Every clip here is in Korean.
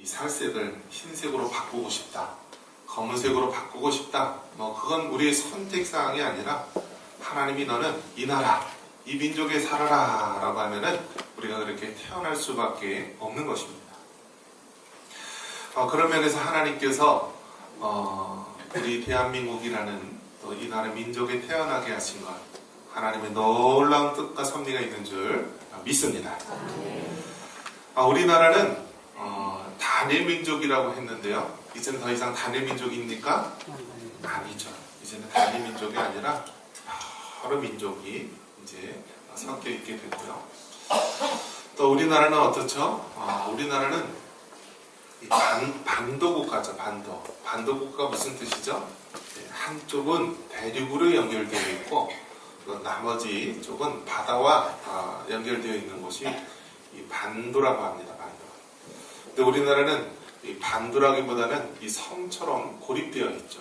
이 살색을 흰색으로 바꾸고 싶다, 검은색으로 바꾸고 싶다, 그건 우리의 선택사항이 아니라 하나님이 너는 이 나라, 이 민족에 살아라 라고 하면은 우리가 그렇게 태어날 수밖에 없는 것입니다. 그런 면에서 하나님께서 우리 대한민국이라는 또 이 나라 민족에 태어나게 하신 것, 하나님의 놀라운 뜻과 섭리가 있는 줄 믿습니다. 우리나라는 단일 민족이라고 했는데요, 이제는 더 이상 단일 민족입니까? 아니죠. 이제는 단일 민족이 아니라 여러 민족이 이제 섞여 있게 되고요. 또 우리나라는 어떻죠? 우리나라는 반도국가죠. 반도국가 무슨 뜻이죠? 한쪽은 대륙으로 연결되어 있고 나머지 쪽은 바다와 연결되어 있는 곳이 이 반도라고 합니다. 반도. 근데 우리나라는 이 반도라기보다는 이 섬처럼 고립되어 있죠.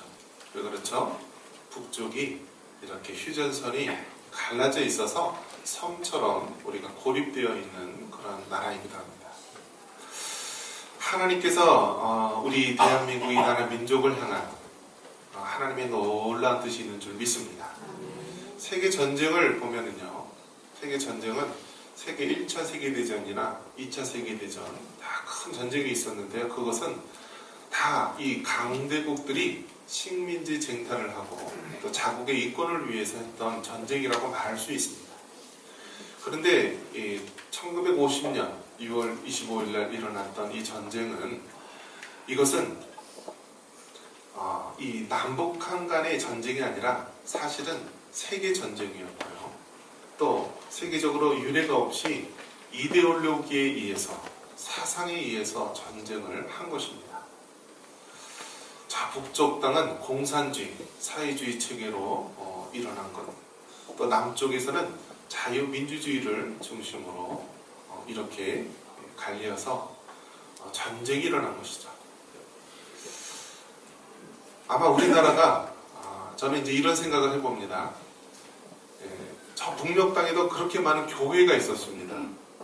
왜 그렇죠? 북쪽이 이렇게 휴전선이 갈라져 있어서 섬처럼 우리가 고립되어 있는 그런 나라이기도 합니다. 하나님께서 우리 대한민국 이 나라 민족을 향한 하나님의 놀라운 뜻이 있는 줄 믿습니다. 세계 전쟁을 보면은요, 세계 전쟁은 세계 1차 세계대전이나 2차 세계대전 다 큰 전쟁이 있었는데요, 그것은 다 이 강대국들이 식민지 쟁탈을 하고 또 자국의 이권을 위해서 했던 전쟁이라고 말할 수 있습니다. 그런데 1950년 6월 25일 날 일어났던 이 전쟁은, 이것은 이 남북한 간의 전쟁이 아니라 사실은 세계 전쟁이었고요. 또 세계적으로 유례가 없이 이데올로기에 의해서, 사상에 의해서 전쟁을 한 것입니다. 자, 북쪽 땅은 공산주의, 사회주의 체계로 일어난 것, 또 남쪽에서는 자유민주주의를 중심으로 이렇게 갈려서 전쟁이 일어난 것이죠. 아마 우리나라가, 저는 이제 이런 생각을 해봅니다. 저 북녘 땅에도 그렇게 많은 교회가 있었습니다.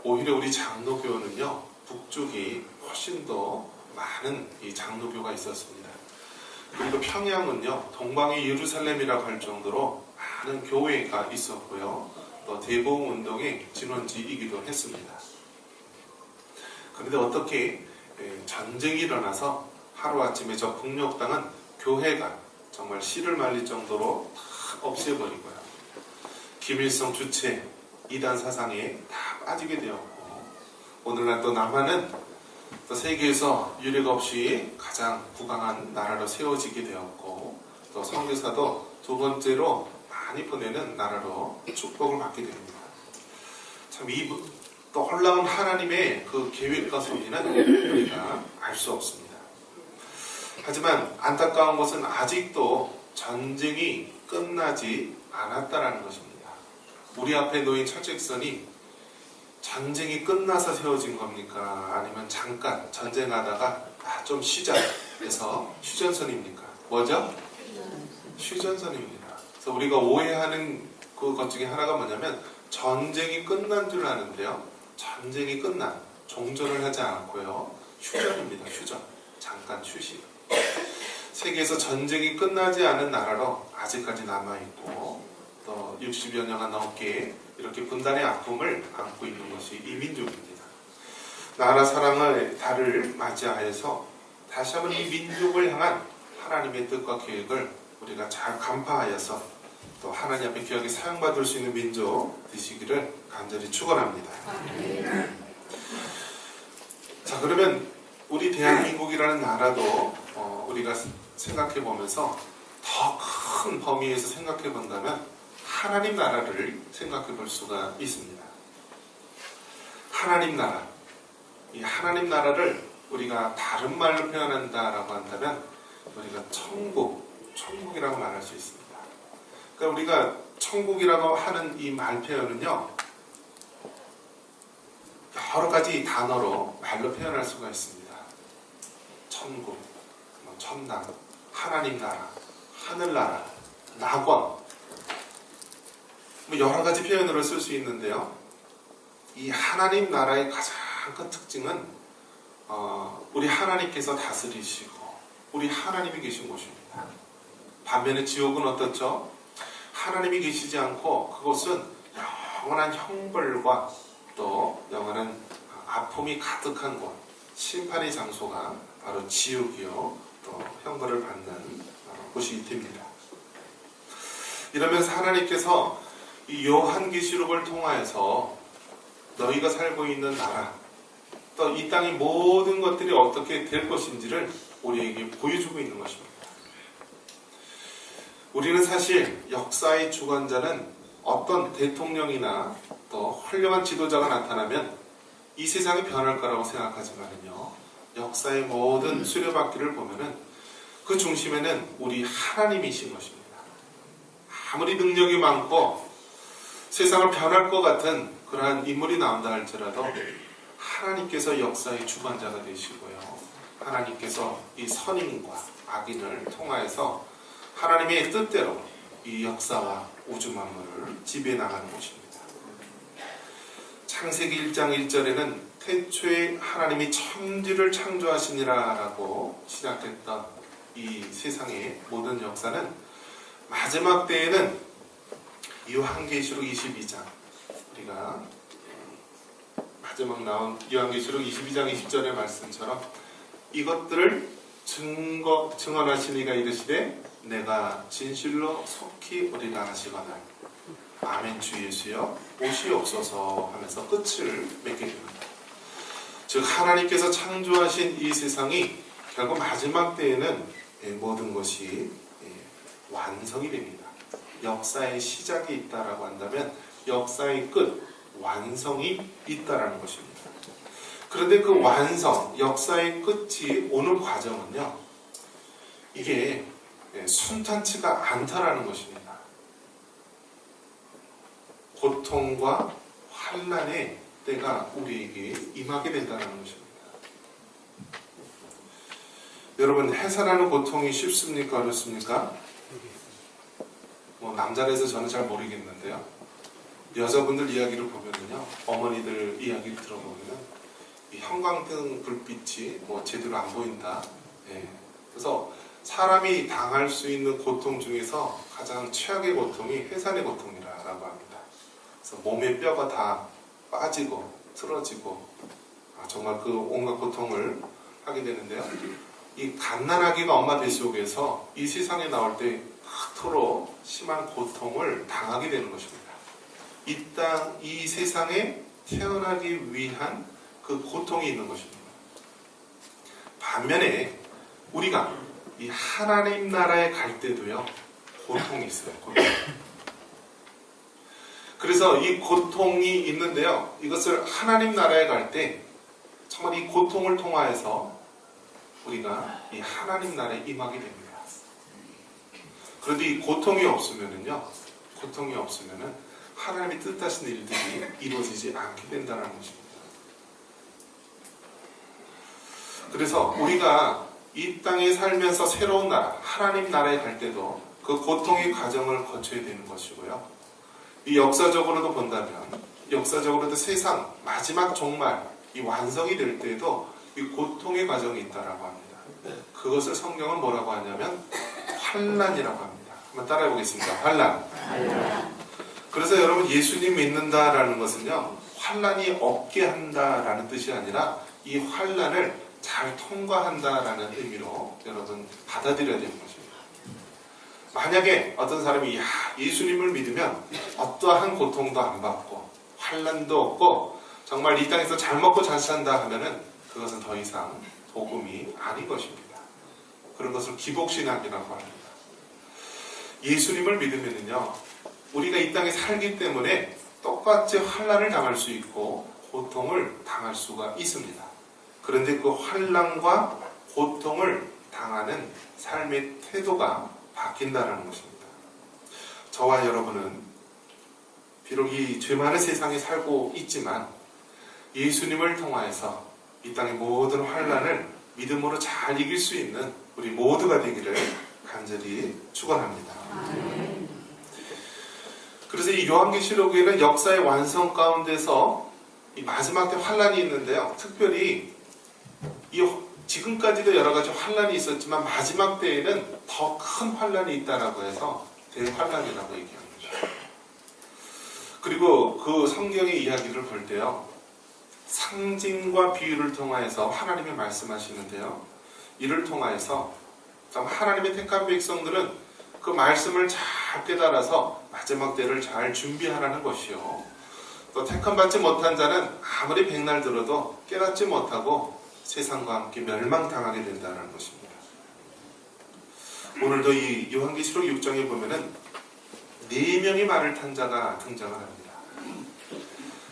오히려 우리 장로교는요, 북쪽이 훨씬 더 많은 이 장로교가 있었습니다. 그리고 평양은요, 동방의 예루살렘이라고 할 정도로 많은 교회가 있었고요, 또 대보운동의 진원지이기도 했습니다. 그런데 어떻게 전쟁이 일어나서 하루아침에 저 북녘 땅은 교회가 정말 씨를 말릴 정도로 다 없애버리고요, 김일성 주체 이단 사상에 다 빠지게 되었고, 오늘날 또 남한은 또 세계에서 유례가 없이 가장 부강한 나라로 세워지게 되었고, 또 선교사도 두 번째로 많이 보내는 나라로 축복을 받게 됩니다. 참 이 놀라운 하나님의 그 계획과 섭리는 우리가 알 수 없습니다. 하지만 안타까운 것은 아직도 전쟁이 끝나지 않았다는 것입니다. 우리 앞에 놓인 철책선이 전쟁이 끝나서 세워진 겁니까? 아니면 잠깐 전쟁하다가 좀 쉬자 해서 휴전선입니까? 뭐죠? 휴전선입니다. 그래서 우리가 오해하는 것 중에 하나가 뭐냐면, 전쟁이 끝난 줄 아는데요, 전쟁이 끝난, 종전을 하지 않고요, 휴전입니다. 휴전. 잠깐 휴식. 세계에서 전쟁이 끝나지 않은 나라로 아직까지 남아있고, 또 60여 년가 넘게 이렇게 분단의 아픔을 안고 있는 것이 이 민족입니다. 나라 사랑의 달을 맞이하여서 다시 한번 이 민족을 향한 하나님의 뜻과 계획을 우리가 잘 간파하여서 또 하나님 앞에 귀하게 사용받을 수 있는 민족 되시기를 간절히 축원합니다. 자, 그러면 우리 대한민국이라는 나라도 우리가 생각해 보면서 더 큰 범위에서 생각해 본다면 하나님 나라를 생각해 볼 수가 있습니다. 하나님 나라. 이 하나님 나라를 우리가 다른 말로 표현한다라고 한다면 우리가 천국이라고 말할 수 있습니다. 그러니까 우리가 천국이라고 하는 이 말 표현은요, 여러 가지 단어로 말로 표현할 수가 있습니다. 천국, 천당, 하나님 나라, 하늘나라, 낙원, 여러 가지 표현으로 쓸 수 있는데요, 이 하나님 나라의 가장 큰 특징은 우리 하나님께서 다스리시고 우리 하나님이 계신 곳입니다. 반면에 지옥은 어떻죠? 하나님이 계시지 않고 그곳은 영원한 형벌과 또 영원한 아픔이 가득한 곳, 심판의 장소가 바로 지옥이요 또 형벌을 받는 곳이 됩니다. 이러면서 하나님께서 이 요한계시록을 통하여서 너희가 살고 있는 나라 또 이 땅의 모든 것들이 어떻게 될 것인지를 우리에게 보여주고 있는 것입니다. 우리는 사실 역사의 주관자는 어떤 대통령이나 또 훌륭한 지도자가 나타나면 이 세상이 변할 거라고 생각하지만요, 역사의 모든 수레바퀴를 보면은 그 중심에는 우리 하나님이신 것입니다. 아무리 능력이 많고 세상을 변할 것 같은 그러한 인물이 나온다 할지라도 하나님께서 역사의 주관자가 되시고요, 하나님께서 이 선인과 악인을 통하여서 하나님의 뜻대로 이 역사와 우주 만물을 지배해 나가는 것입니다. 창세기 1장 1절에는 태초에 하나님이 천지를 창조하시니라 라고 시작했던 이 세상의 모든 역사는 마지막 때에는 요한계시록 22장, 우리가 마지막 나온 요한계시록 22장 20절의 말씀처럼 이것들을 증언하신 이가 이르시되 내가 진실로 속히 오리라 하시거늘 아멘 주 예수여 오시옵소서 하면서 끝을 맺게 됩니다. 즉 하나님께서 창조하신 이 세상이 결국 마지막 때에는 모든 것이 완성이 됩니다. 역사의 시작이 있다라고 한다면 역사의 끝, 완성이 있다라는 것입니다. 그런데 그 완성, 역사의 끝이 오는 과정은요, 이게 순탄치가 않다라는 것입니다. 고통과 환난의 때가 우리에게 임하게 된다는 것입니다. 여러분, 해산하는 고통이 쉽습니까? 어렵습니까? 남자라서 저는 잘 모르겠는데요, 여자분들 이야기를 보면은요, 어머니들 이야기를 들어보면은 이 형광등 불빛이 제대로 안 보인다. 그래서 사람이 당할 수 있는 고통 중에서 가장 최악의 고통이 해산의 고통이라고 합니다. 그래서 몸의 뼈가 다 빠지고 틀어지고 정말 그 온갖 고통을 하게 되는데요. 이 갓난아기가 엄마 뱃속에서 이 세상에 나올 때 그토록 심한 고통을 당하게 되는 것입니다. 이 세상에 태어나기 위한 그 고통이 있는 것입니다. 반면에 우리가 이 하나님 나라에 갈 때도요, 고통이 있어요. 고통. 그래서 이 고통이 있는데요, 이것을 하나님 나라에 갈 때 정말 이 고통을 통하여서 우리가 이 하나님 나라에 임하게 됩니다. 그런데 이 고통이 없으면은 하나님이 뜻하신 일들이 이루어지지 않게 된다는 것입니다. 그래서 우리가 이 땅에 살면서 새로운 나라, 하나님 나라에 갈 때도 그 고통의 과정을 거쳐야 되는 것이고요. 이 역사적으로도 본다면, 역사적으로도 세상 마지막 종말, 이 완성이 될 때에도 이 고통의 과정이 있다라고 합니다. 그것을 성경은 뭐라고 하냐면 환난이라고 합니다. 한번 따라해 보겠습니다. 환난. 그래서 여러분, 예수님 믿는다라는 것은요, 환난이 없게 한다라는 뜻이 아니라 이 환난을 잘 통과한다라는 의미로 여러분 받아들여야 되는 것입니다. 만약에 어떤 사람이 예수님을 믿으면 어떠한 고통도 안 받고 환난도 없고 정말 이 땅에서 잘 먹고 잘 산다 하면은 그것은 더 이상 복음이 아닌 것입니다. 그런 것을 기복신앙이라고 합니다. 예수님을 믿으면은요, 우리가 이 땅에 살기 때문에 똑같이 환난을 당할 수 있고 고통을 당할 수가 있습니다. 그런데 그 환난과 고통을 당하는 삶의 태도가 바뀐다는 것입니다. 저와 여러분은 비록 이 죄 많은 세상에 살고 있지만 예수님을 통하여서 이 땅의 모든 환난을 믿음으로 잘 이길 수 있는 우리 모두가 되기를 간절히 축원합니다. 그래서 이 요한계시록에는 역사의 완성 가운데서 이 마지막 때 환난이 있는데요, 특별히 지금까지도 여러 가지 환란이 있었지만 마지막 때에는 더 큰 환란이 있다라고 해서 대환란이라고 얘기합니다. 그리고 그 성경의 이야기를 볼 때요, 상징과 비유를 통하여서 하나님이 말씀하시는데요, 이를 통하여서 하나님의 택한 백성들은 그 말씀을 잘 깨달아서 마지막 때를 잘 준비하라는 것이요, 또 택함받지 못한 자는 아무리 백날 들어도 깨닫지 못하고 세상과 함께 멸망당하게 된다는 것입니다. 오늘도 이 요한계시록 6장에 보면은 4명의 말을 탄 자가 등장을 합니다.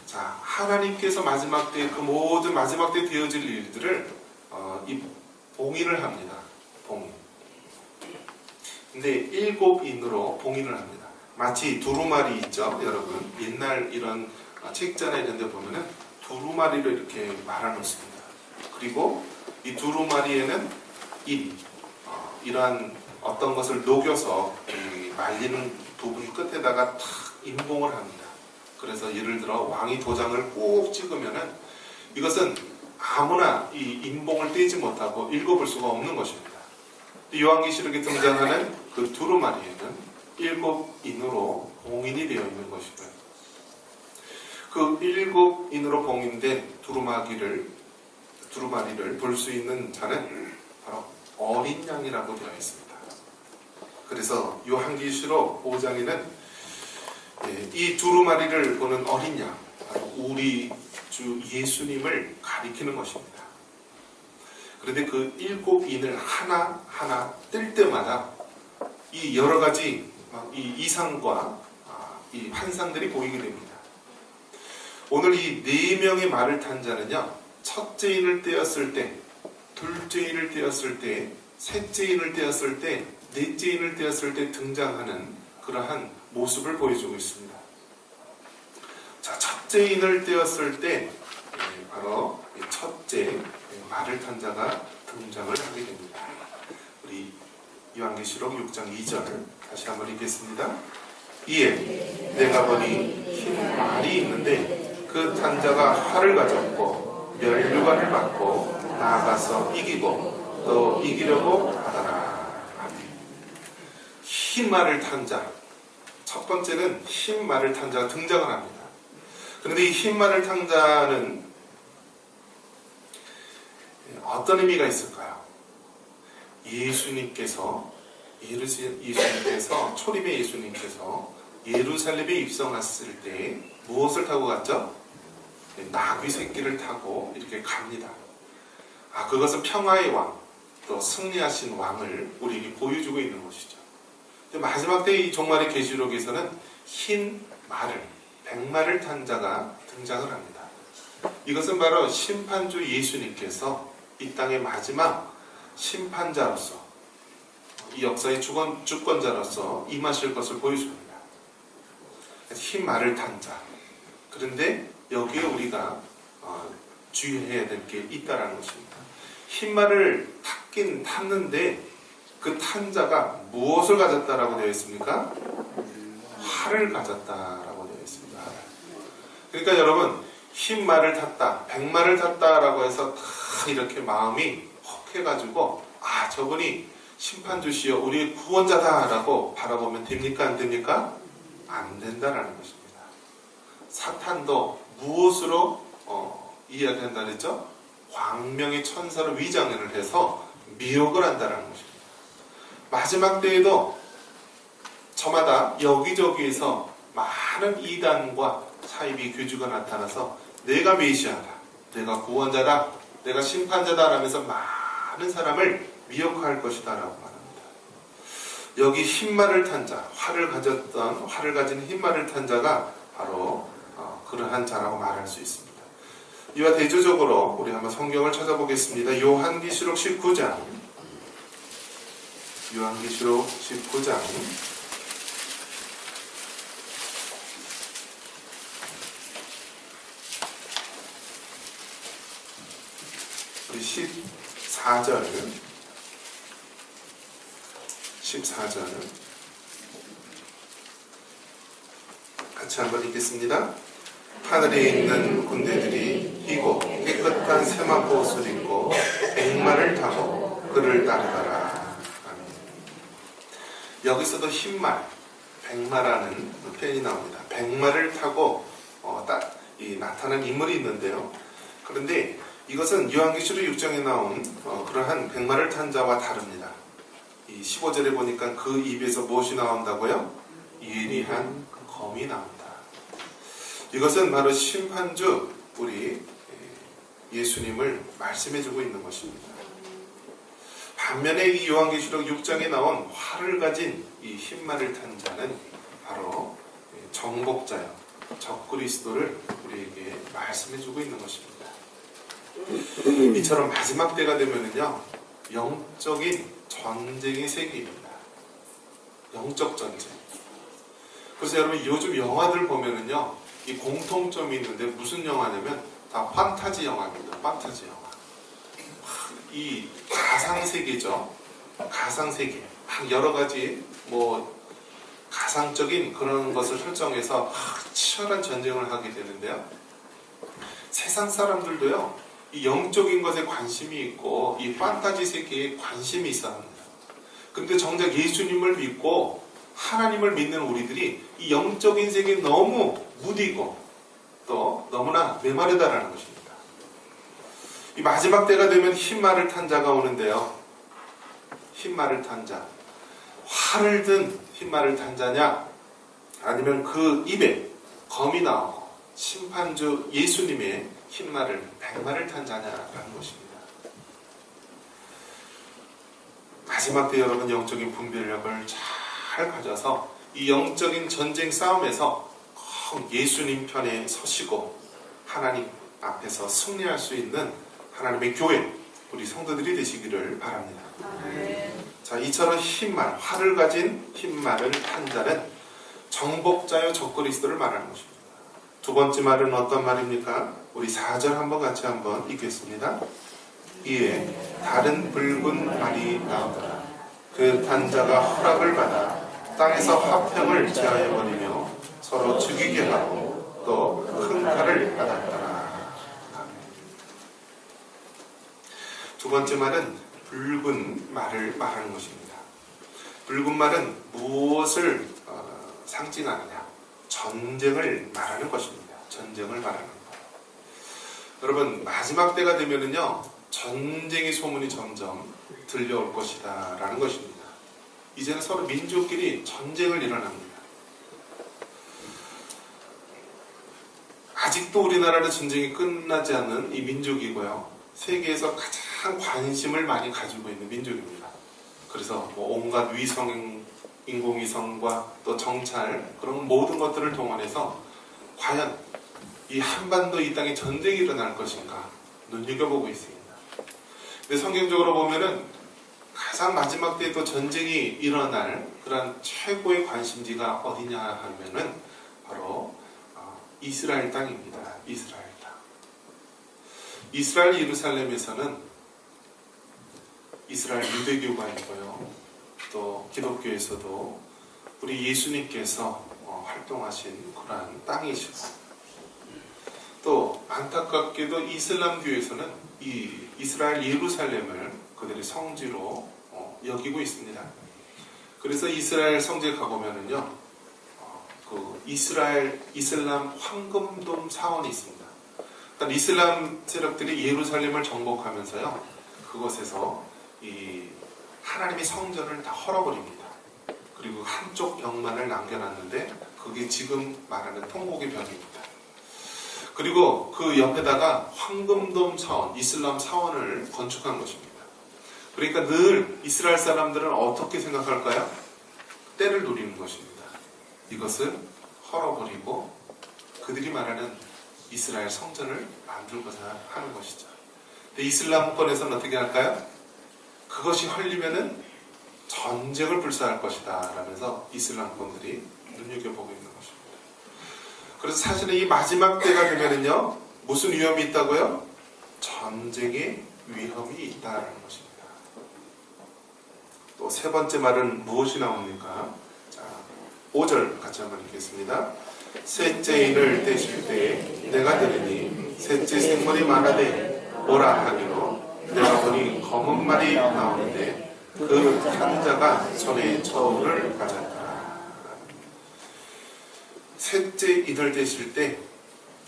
자, 하나님께서 마지막 때 그 모든 마지막 때 되어질 일들을 이 봉인을 합니다. 봉인. 근데 7인으로 봉인을 합니다. 마치 두루마리 있죠, 여러분. 옛날 이런 책자나 이런 데 보면은 두루마리로 이렇게 말아놓습니다. 그리고 이 두루마리에는 이러한 어떤 것을 녹여서 말리는 부분 끝에다가 탁 인봉을 합니다. 그래서 예를 들어 왕이 도장을 꼭 찍으면은 이것은 아무나 이 인봉을 떼지 못하고 읽어볼 수가 없는 것입니다. 요한계시록에 등장하는 그 두루마리에는 7인으로 봉인이 되어 있는 것이고요. 그 7인으로 봉인된 두루마리를 볼 수 있는 자는 바로 어린 양이라고 되어 있습니다. 그래서 요한계시록 5장에는 이 두루마리를 보는 어린 양, 바로 우리 주 예수님을 가리키는 것입니다. 그런데 그 7인을 하나하나 뜰 때마다 이 여러 가지 이 이상과 이 환상들이 보이게 됩니다. 오늘 이 4명의 말을 탄 자는요, 첫째 인을 떼었을 때, 둘째 인을 떼었을 때, 셋째 인을 떼었을 때, 넷째 인을 떼었을 때 등장하는 그러한 모습을 보여주고 있습니다. 자, 첫째 인을 떼었을 때 바로 첫째 말을 탄 자가 등장을 하게 됩니다. 우리 요한계시록 6장 2절 다시 한번 읽겠습니다. 이에 내가 보니 흰 말이 있는데 그 탄 자가 활을 가졌고 면류관을 받고 나아가서 이기고 또 이기려고 하더라. 흰 말을 탄 자, 첫 번째는 흰 말을 탄 자가 등장을 합니다. 그런데 이 흰 말을 탄 자는 어떤 의미가 있을까요? 초림의 예수님께서 예루살렘에 입성했을 때 무엇을 타고 갔죠? 나귀 새끼를 타고 이렇게 갑니다. 그것은 평화의 왕, 또 승리하신 왕을 우리에게 보여주고 있는 것이죠. 근데 마지막 때 이 종말의 계시록에서는 흰 말을, 백마를 탄 자가 등장을 합니다. 이것은 바로 심판주 예수님께서 이 땅의 마지막 심판자로서, 이 역사의 주권자로서 임하실 것을 보여줍니다. 흰 말을 탄 자. 그런데 여기에 우리가 주의해야 될 게 있다라는 것입니다. 흰 말을 탔긴 탔는데 그 탄 자가 무엇을 가졌다라고 되어 있습니까? 활을 가졌다라고 되어 있습니다. 그러니까 여러분, 흰 말을 탔다, 백마를 탔다라고 해서 다 이렇게 마음이 혹해가지고 저분이 심판주시여 우리의 구원자다라고 바라보면 됩니까? 안 됩니까? 안 된다라는 것입니다. 사탄도 무엇으로 이야기한다 그랬죠? 광명의 천사로 위장을 해서 미혹을 한다라는 것입니다. 마지막 때에도 저마다 여기저기에서 많은 이단과 사이비 교주가 나타나서 내가 메시아다, 내가 구원자다, 내가 심판자다 라면서 많은 사람을 미혹할 것이다 라고 말합니다. 여기 흰말을 탄 자, 활을 가진 흰말을 탄 자가 바로 그러한 자라고 말할 수 있습니다. 이와 대조적으로 우리 한번 성경을 찾아보겠습니다. 요한계시록 19장, 요한계시록 19장 14절 같이 한번 읽겠습니다. 하늘에 있는 군대들이 희고 깨끗한 세마포 옷을 입고 백마를 타고 그를 따르더라. 아멘. 여기서도 흰말, 백마라는 표현이 나옵니다. 백마를 타고 나타난 인물이 있는데요. 그런데 이것은 요한계시록 6장에 나온 그러한 백마를 탄 자와 다릅니다. 이 15절에 보니까 그 입에서 무엇이 나온다고요? 예리한 검이 나온다. 이것은 바로 심판주 우리 예수님을 말씀해주고 있는 것입니다. 반면에 이 요한계시록 6장에 나온 활을 가진 이 흰말을 탄 자는 바로 정복자요, 적그리스도를 우리에게 말씀해주고 있는 것입니다. 이처럼 마지막 때가 되면은요, 영적인 전쟁의 세계입니다. 영적 전쟁. 그래서 여러분 요즘 영화들 보면은요, 이 공통점이 있는데 무슨 영화냐면 다 판타지 영화입니다. 판타지 영화. 이 가상 세계죠. 가상 세계. 여러 가지 가상적인 그런 것을 설정해서 치열한 전쟁을 하게 되는데요. 세상 사람들도요, 이 영적인 것에 관심이 있고 이 판타지 세계에 관심이 있어 합니다. 근데 정작 예수님을 믿고 하나님을 믿는 우리들이 이 영적인 세계에 너무 무디고 또 너무나 메마르다라는 것입니다. 이 마지막 때가 되면 흰말을 탄 자가 오는데요. 흰말을 탄 자. 활을 든 흰말을 탄 자냐? 아니면 그 입에 검이 나오고 심판주 예수님의 흰말을, 백말을 탄 자냐라는 것입니다. 마지막 때 여러분 영적인 분별력을 잘 가져서 이 영적인 전쟁 싸움에서 꼭 예수님 편에 서시고 하나님 앞에서 승리할 수 있는 하나님의 교회, 우리 성도들이 되시기를 바랍니다. 자, 이처럼 흰말, 활을 가진 흰말을 탄 자는 정복자여 적그리스도를 말하는 것입니다. 두 번째 말은 어떤 말입니까? 우리 4절 한번 같이 한번 읽겠습니다. 이에 다른 붉은 말이 나오더라. 그 탄 자가 허락을 받아 땅에서 화평을 제하여버리며 서로 죽이게 하고 또 큰 칼을 받았더라. 두 번째 말은 붉은 말을 말하는 것입니다. 붉은 말은 무엇을 상징하느냐? 전쟁을 말하는 것입니다. 전쟁을 말하는 것. 여러분, 마지막 때가 되면은요, 전쟁의 소문이 점점 들려올 것이다 라는 것입니다. 이제는 서로 민족끼리 전쟁을 일어납니다. 아직도 우리나라는 전쟁이 끝나지 않는 이 민족이고요, 세계에서 가장 관심을 많이 가지고 있는 민족입니다. 그래서 온갖 위성, 인공위성과 또 정찰, 그런 모든 것들을 동원해서 과연 이 한반도 이 땅에 전쟁이 일어날 것인가 눈여겨보고 있습니다. 근데 성경적으로 보면은 가장 마지막 때에 또 전쟁이 일어날 그런 최고의 관심지가 어디냐 하면은 바로 이스라엘 땅입니다. 이스라엘 땅. 이스라엘 예루살렘에서는 이스라엘 유대교가 있고요, 또 기독교에서도 우리 예수님께서 활동하신 그러한 땅이시고, 또 안타깝게도 이슬람교에서는 이 이스라엘 예루살렘을 그들의 성지로 여기고 있습니다. 그래서 이스라엘 성지에 가보면은요, 그 이슬람 황금돔 사원이 있습니다. 그러니까 이슬람 세력들이 예루살렘을 정복하면서요, 그곳에서 이 하나님의 성전을 다 헐어버립니다. 그리고 한쪽 벽만을 남겨놨는데 그게 지금 말하는 통곡의 벽입니다. 그리고 그 옆에다가 황금돔 사원, 이슬람 사원을 건축한 것입니다. 그러니까 늘 이스라엘 사람들은 어떻게 생각할까요? 때를 노리는 것입니다. 이것을 헐어버리고 그들이 말하는 이스라엘 성전을 만들고자 하는 것이죠. 근데 이슬람권에서는 어떻게 할까요? 그것이 헐리면은 전쟁을 불사할 것이다 라면서 이슬람권들이 눈여겨보고 있는 것입니다. 그래서 사실은 이 마지막 때가 되면은요, 무슨 위험이 있다고요? 전쟁의 위험이 있다라는 것입니다. 또 세 번째 말은 무엇이 나옵니까? 자, 5절 같이 한번 읽겠습니다. 셋째 인을 떼실 때에 내가 들으니 셋째 생물이 많아되 오라 하기로 내가 보니 검은 말이 나오는데 그 탕자가 손에 저울을 가졌다. 셋째 이들 되실 때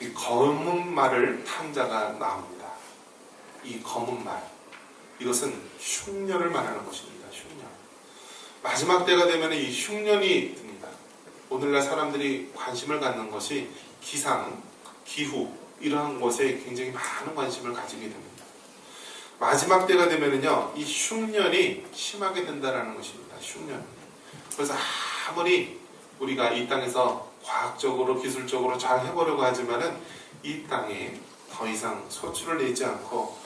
이 검은 말을 탕자가 나옵니다. 이 검은 말, 이것은 흉년을 말하는 것입니다. 흉년. 마지막 때가 되면 이 흉년이 듭니다. 오늘날 사람들이 관심을 갖는 것이 기상, 기후 이러한 것에 굉장히 많은 관심을 가지게 됩니다. 마지막 때가 되면은요, 이 흉년이 심하게 된다라는 것입니다. 흉년. 그래서 아무리 우리가 이 땅에서 과학적으로 기술적으로 잘 해보려고 하지만은 이 땅에 더 이상 소출을 내지 않고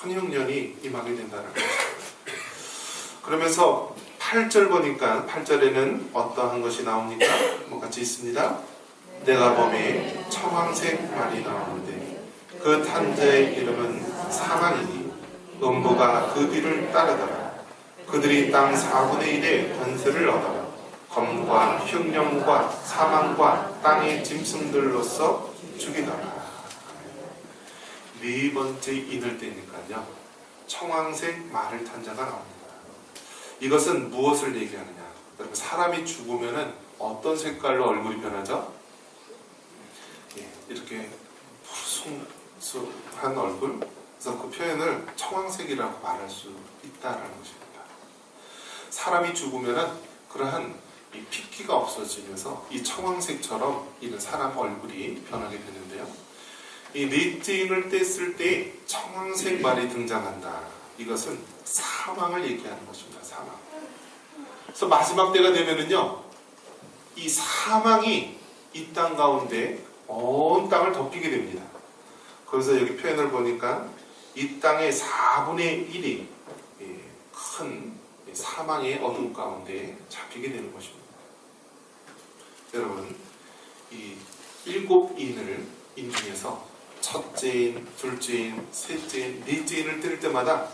큰 흉년이 임하게 된다는 것입니다. 그러면서 8절 보니까 8절에는 어떠한 것이 나옵니까? 뭐 같이 있습니다. 내가 보매 청황색 말이 나오는데 그 탄자의 이름은 사망이니 음부가 그 뒤를 따르더라. 그들이 땅 4분의 1의 권세를 얻어라. 검과 흉년과 사망과 땅의 짐승들로서 죽이더라. 네 번째 인을 때니까요, 청황색 말을 탄 자가 나옵니다. 이것은 무엇을 얘기하느냐? 여러분, 사람이 죽으면은 어떤 색깔로 얼굴이 변하죠? 이렇게 푸르숭숭한 얼굴. 그래서 그 표현을 청황색이라고 말할 수 있다라는 것입니다. 사람이 죽으면은 그러한 이 핏기가 없어지면서 이 청황색처럼 이런 사람 얼굴이 변하게 되는데요. 이 넷째 인을 뗐을 때 청황색 말이 등장한다. 이것은 사망을 얘기하는 것입니다. 사망. 그래서 마지막 때가 되면은요, 이 사망이 이 땅 가운데 온 땅을 덮이게 됩니다. 그래서 여기 표현을 보니까 이 땅의 4분의 1이 큰 사망의 어둠 가운데 잡히게 되는 것입니다. 여러분, 이 7인을 인 중에서 첫째인, 둘째인, 셋째인, 넷째인을 뜰 때마다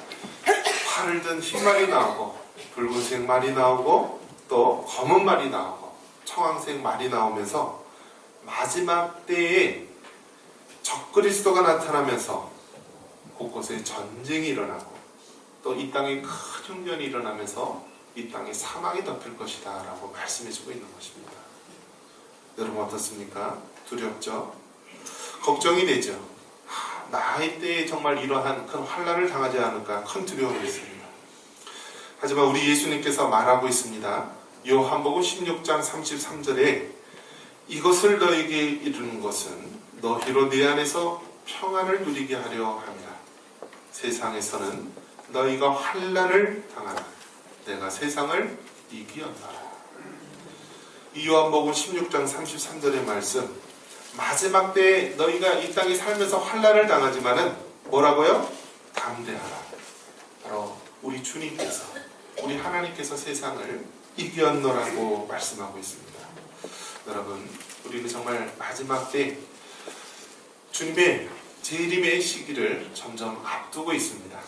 팔을 든 흰 말이 나오고 붉은색 말이 나오고 또 검은 말이 나오고 청황색 말이 나오면서 마지막 때에 적그리스도가 나타나면서 곳곳에 전쟁이 일어나고 또 이 땅에 큰 흉년이 일어나면서 이 땅에 사망이 덮일 것이다 라고 말씀해주고 있는 것입니다. 여러분 어떻습니까? 두렵죠? 걱정이 되죠? 나의 때에 정말 이러한 큰 환난을 당하지 않을까 큰 두려움이 있습니다. 하지만 우리 예수님께서 말하고 있습니다. 요한복음 16장 33절에 이것을 너에게 이루는 것은 너희로 내 안에서 평안을 누리게 하려 함이라. 세상에서는 너희가 환난을 당하라. 내가 세상을 이기었노라. 이 요한복음 16장 33절의 말씀, 마지막 때에 너희가 이 땅에 살면서 환난을 당하지만은 뭐라고요? 담대하라. 바로 우리 주님께서, 우리 하나님께서 세상을 이겼노라고 말씀하고 있습니다. 여러분, 우리는 정말 마지막 때 주님의 재림의 시기를 점점 앞두고 있습니다.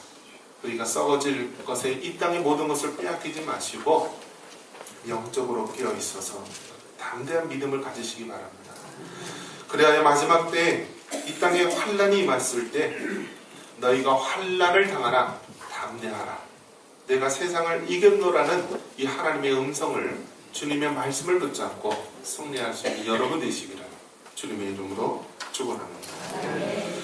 우리가 썩어질 것에 이 땅의 모든 것을 빼앗기지 마시고 영적으로 깨어 있어서 담대한 믿음을 가지시기 바랍니다. 그래야 마지막 때 이 땅에 환난이 임했을 때 너희가 환난을 당하라, 담대하라. 내가 세상을 이겼노라는 이 하나님의 음성을, 주님의 말씀을 붙잡고 승리할 수 있는 여러분 되시기를 주님의 이름으로 축원합니다.